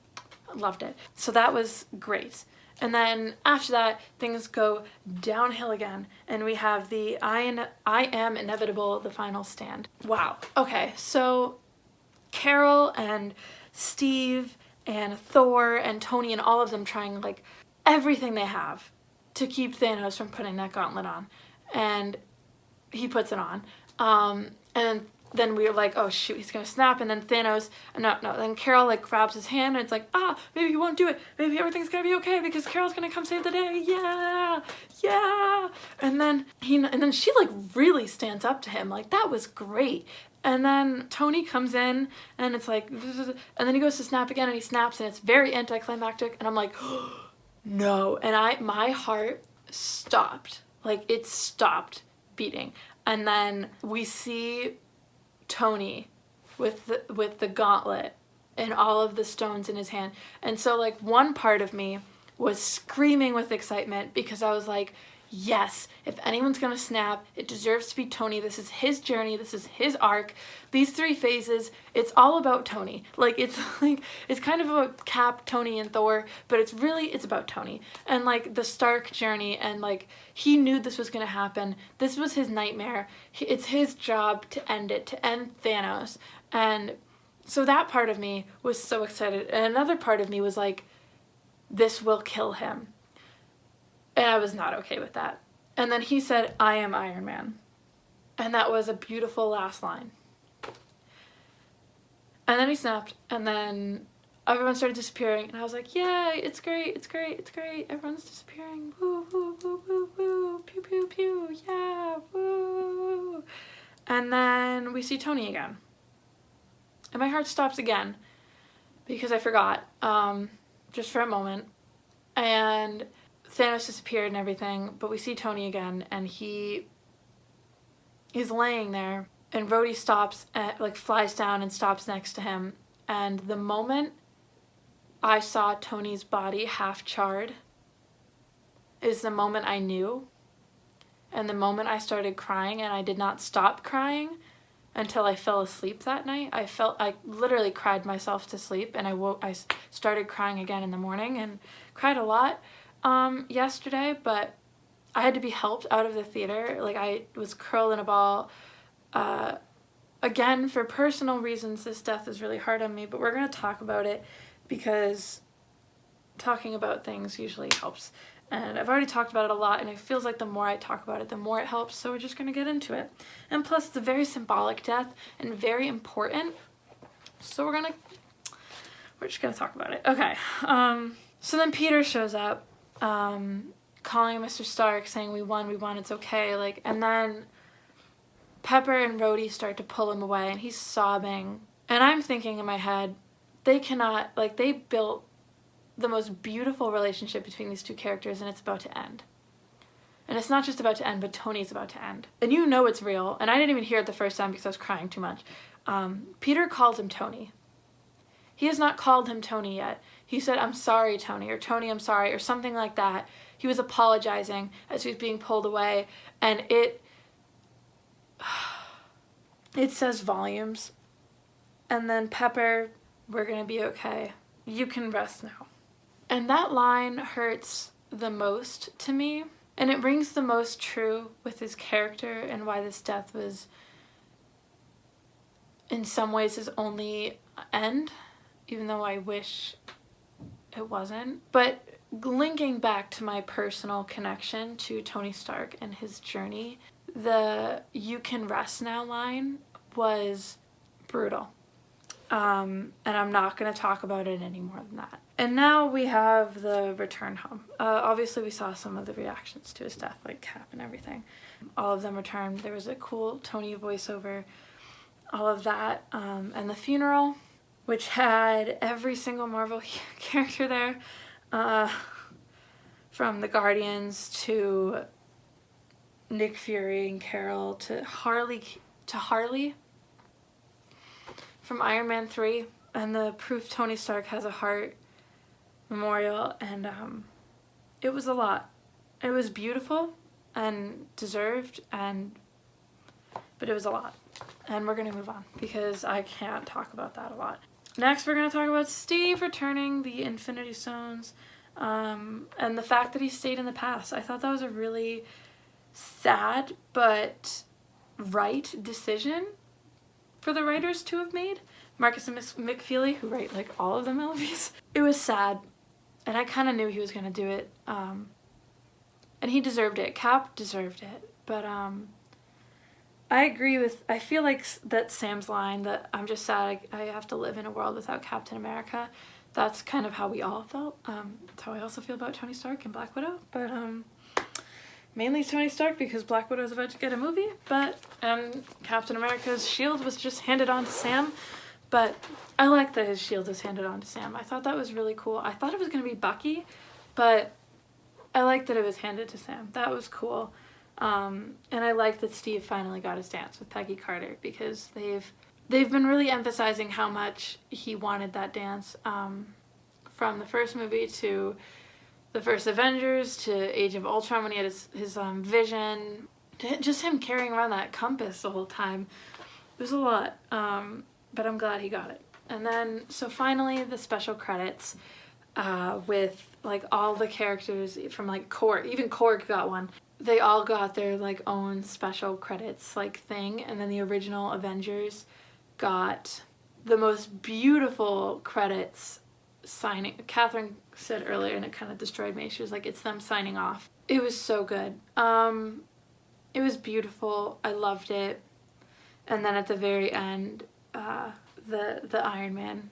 I loved it. So that was great. And then after that, things go downhill again, and we have the I am inevitable, the final stand. Wow. Okay, so Carol and Steve and Thor and Tony and all of them trying like everything they have to keep Thanos from putting that gauntlet on, and he puts it on. And then we were like, oh shoot, he's gonna snap. And then Thanos, then Carol like grabs his hand, and it's like, maybe he won't do it. Maybe everything's gonna be okay because Carol's gonna come save the day. Yeah, yeah. And then she like really stands up to him. Like that was great. And then Tony comes in, and it's like, and then he goes to snap again, and he snaps, and it's very anticlimactic. And I'm like, no. And my heart stopped. Like it stopped beating. And then we see Tony with the gauntlet and all of the stones in his hand. And so like one part of me was screaming with excitement, because I was like, yes, if anyone's gonna snap, it deserves to be Tony. This is his journey, this is his arc. These 3 phases, it's all about Tony. Like it's kind of about Cap, Tony, and Thor, but it's about Tony. And like the Stark journey, and like he knew this was gonna happen. This was his nightmare. It's his job to end it, to end Thanos. And so that part of me was so excited. And another part of me was like, this will kill him. And I was not okay with that. And then he said, I am Iron Man. And that was a beautiful last line. And then he snapped, and then everyone started disappearing, and I was like, yeah, it's great, it's great, it's great. Everyone's disappearing. Woo, woo, woo, woo, woo. Pew, pew, pew. Yeah, woo. And then we see Tony again. And my heart stops again, because I forgot, just for a moment. And Thanos disappeared and everything, but we see Tony again, and he's laying there, and Rhodey stops, like flies down and stops next to him. And the moment I saw Tony's body half charred is the moment I knew And the moment I started crying, and I did not stop crying until I fell asleep that night. I literally cried myself to sleep, and I started crying again in the morning, and cried a lot yesterday, but I had to be helped out of the theater. Like, I was curled in a ball. Again, for personal reasons, this death is really hard on me, but we're going to talk about it because talking about things usually helps. And I've already talked about it a lot, and it feels like the more I talk about it, the more it helps, so we're just going to get into it. And plus, it's a very symbolic death and very important, so we're just going to talk about it. Okay, so then Peter shows up, calling Mr. Stark, saying, we won, it's okay, like, and then Pepper and Rhodey start to pull him away, and he's sobbing, and I'm thinking in my head, they cannot, like, they built the most beautiful relationship between these two characters, and it's about to end. And it's not just about to end, but Tony's about to end. And you know it's real, and I didn't even hear it the first time because I was crying too much. Peter called him Tony. He has not called him Tony yet. He said, I'm sorry, Tony, or Tony, I'm sorry, or something like that. He was apologizing as he was being pulled away, and it says volumes. And then Pepper, we're gonna be okay. You can rest now. And that line hurts the most to me, and it rings the most true with his character and why this death was, in some ways, his only end, even though I wish it wasn't. But linking back to my personal connection to Tony Stark and his journey, the "you can rest now" line was brutal. And I'm not going to talk about it any more than that. And now we have the return home. Obviously we saw some of the reactions to his death, like Cap and everything. All of them returned. There was a cool Tony voiceover, all of that. And the funeral, which had every single Marvel character there, from the Guardians to Nick Fury and Carol to Harley from Iron Man 3, and the proof Tony Stark has a heart memorial, and it was a lot. It was beautiful and deserved, but it was a lot. And we're going to move on because I can't talk about that a lot. Next, we're going to talk about Steve returning the Infinity Stones, and the fact that he stayed in the past. I thought that was a really sad but right decision for the writers to have made. Marcus and McFeely, who write like all of the movies. It was sad, and I kind of knew he was going to do it, and he deserved it. Cap deserved it, but I agree with, I feel like that Sam's line that I'm just sad I have to live in a world without Captain America, that's kind of how we all felt. That's how I also feel about Tony Stark and Black Widow, but mainly Tony Stark because Black Widow is about to get a movie, and Captain America's shield was just handed on to Sam, but I like that his shield was handed on to Sam. I thought that was really cool. I thought it was going to be Bucky, but I like that it was handed to Sam. That was cool. And I like that Steve finally got his dance with Peggy Carter because they've been really emphasizing how much he wanted that dance, from the first movie to the first Avengers to Age of Ultron when he had his vision, just him carrying around that compass the whole time. It was a lot, but I'm glad he got it. And then, so finally the special credits, with like all the characters from like Korg, even Korg got one. They all got their like own special credits like thing, and then the original Avengers got the most beautiful credits signing. Catherine said earlier, and it kind of destroyed me, she was like, it's them signing off. It was so good. It was beautiful. I loved it. And then at the very end, the Iron Man,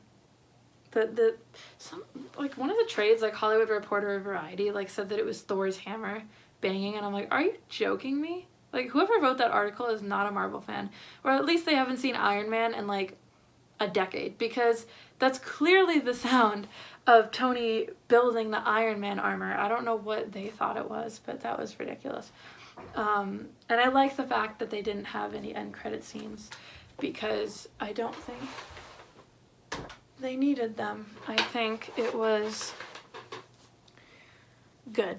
like one of the trades, like Hollywood Reporter or Variety, like said that it was Thor's hammer banging, and I'm like, are you joking me? Like, whoever wrote that article is not a Marvel fan, or at least they haven't seen Iron Man in like a decade, because that's clearly the sound of Tony building the Iron Man armor. I don't know what they thought it was, but that was ridiculous. And I like the fact that they didn't have any end credit scenes because I don't think they needed them. I think it was good.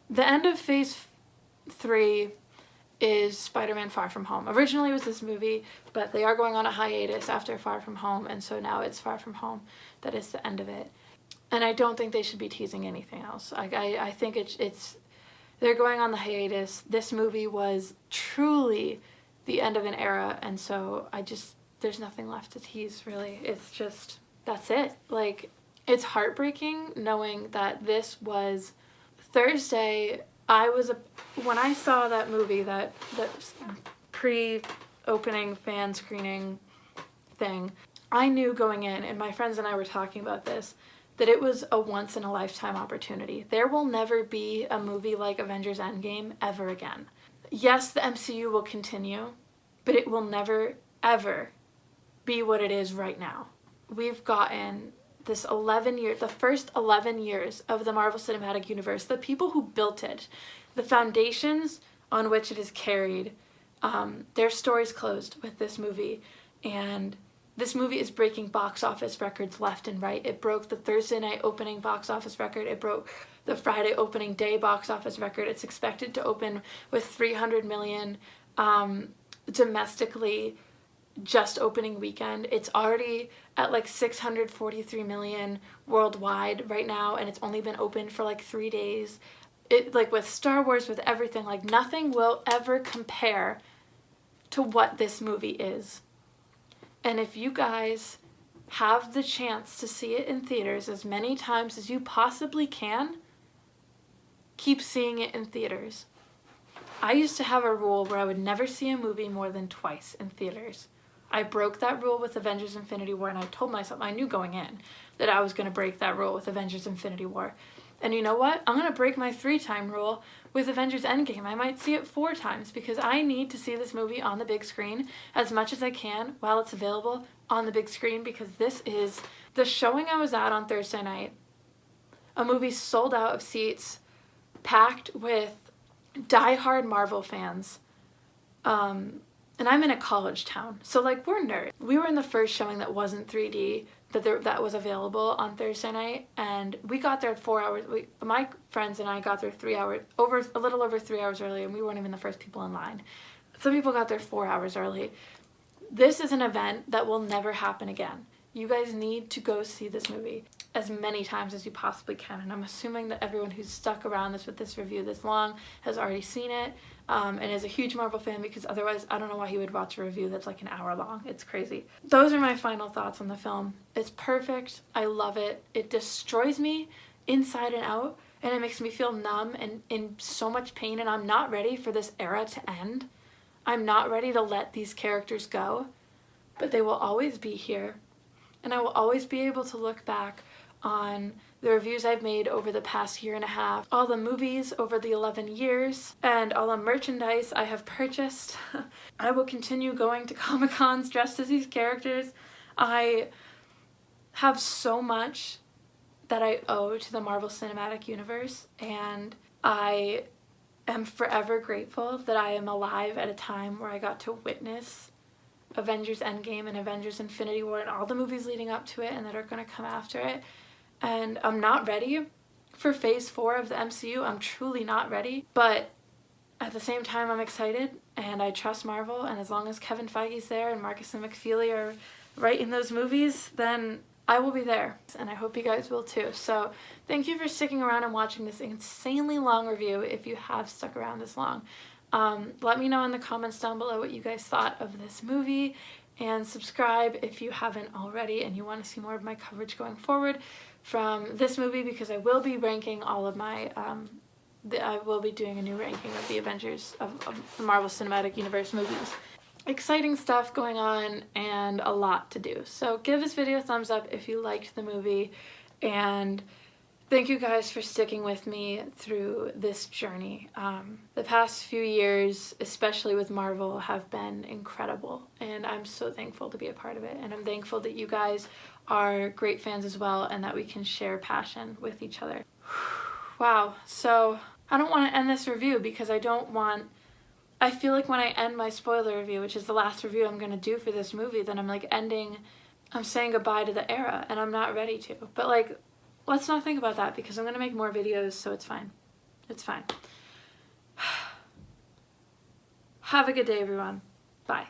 The end of Phase 3 is Spider-Man Far From Home. Originally it was this movie, but they are going on a hiatus after Far From Home, and so now it's Far From Home. That is the end of it. And I don't think they should be teasing anything else. I think it's they're going on the hiatus. This movie was truly the end of an era, and so there's nothing left to tease, really. It's just, that's it. Like, it's heartbreaking knowing that this was Thursday. When I saw that movie, that pre-opening fan screening thing, I knew going in, and my friends and I were talking about this, that it was a once-in-a-lifetime opportunity. There will never be a movie like Avengers Endgame ever again. Yes, the MCU will continue, but it will never, ever be what it is right now. We've gotten this 11 years, the first 11 years of the Marvel Cinematic Universe, the people who built it, the foundations on which it is carried, their story's closed with this movie, and this movie is breaking box office records left and right. It broke the Thursday night opening box office record. It broke the Friday opening day box office record. It's expected to open with 300 million domestically just opening weekend. It's already at like 643 million worldwide right now, and it's only been open for like 3 days. It, like, with Star Wars, with everything, like, nothing will ever compare to what this movie is. And if you guys have the chance to see it in theaters as many times as you possibly can, keep seeing it in theaters. I used to have a rule where I would never see a movie more than twice in theaters. I broke that rule with Avengers Infinity War, and I told myself, I knew going in, that I was going to break that rule with Avengers Infinity War. And you know what? I'm going to break my 3-time rule with Avengers Endgame. I might see it 4 times because I need to see this movie on the big screen as much as I can while it's available on the big screen, because this is the showing I was at on Thursday night. A movie sold out of seats, packed with diehard Marvel fans. And I'm in a college town, so, like, we're nerds. We were in the first showing that wasn't 3D, that was available on Thursday night, and we got there 4 hours. My friends and I got there a little over 3 hours early, and we weren't even the first people in line. Some people got there 4 hours early. This is an event that will never happen again. You guys need to go see this movie as many times as you possibly can, and I'm assuming that everyone who's stuck around with this review this long has already seen it, and is a huge Marvel fan, because otherwise I don't know why he would watch a review that's like an hour long. It's crazy. Those are my final thoughts on the film. It's perfect. I love it. It destroys me inside and out, and it makes me feel numb and in so much pain, and I'm not ready for this era to end. I'm not ready to let these characters go, but they will always be here, and I will always be able to look back on the reviews I've made over the past year and a half, all the movies over the 11 years, and all the merchandise I have purchased. I will continue going to Comic-Cons dressed as these characters. I have so much that I owe to the Marvel Cinematic Universe, and I am forever grateful that I am alive at a time where I got to witness Avengers Endgame and Avengers Infinity War and all the movies leading up to it and that are going to come after it. And I'm not ready for phase 4 of the MCU. I'm truly not ready. But at the same time, I'm excited, and I trust Marvel. And as long as Kevin Feige's there and Marcus and McFeely are writing those movies, then I will be there. And I hope you guys will too. So thank you for sticking around and watching this insanely long review if you have stuck around this long. Let me know in the comments down below what you guys thought of this movie, and subscribe if you haven't already and you want to see more of my coverage going forward from this movie, because I will be ranking all of my, I will be doing a new ranking of the Avengers, of the Marvel Cinematic Universe movies. Exciting stuff going on and a lot to do. So give this video a thumbs up if you liked the movie, and thank you guys for sticking with me through this journey. The past few years, especially with Marvel, have been incredible, and I'm so thankful to be a part of it. And I'm thankful that you guys are great fans as well, and that we can share passion with each other. Wow, so I don't want to end this review because I feel like when I end my spoiler review, which is the last review I'm going to do for this movie, then I'm saying goodbye to the era, and I'm not ready to. But, like, let's not think about that, because I'm going to make more videos, so it's fine. It's fine. Have a good day, everyone. Bye.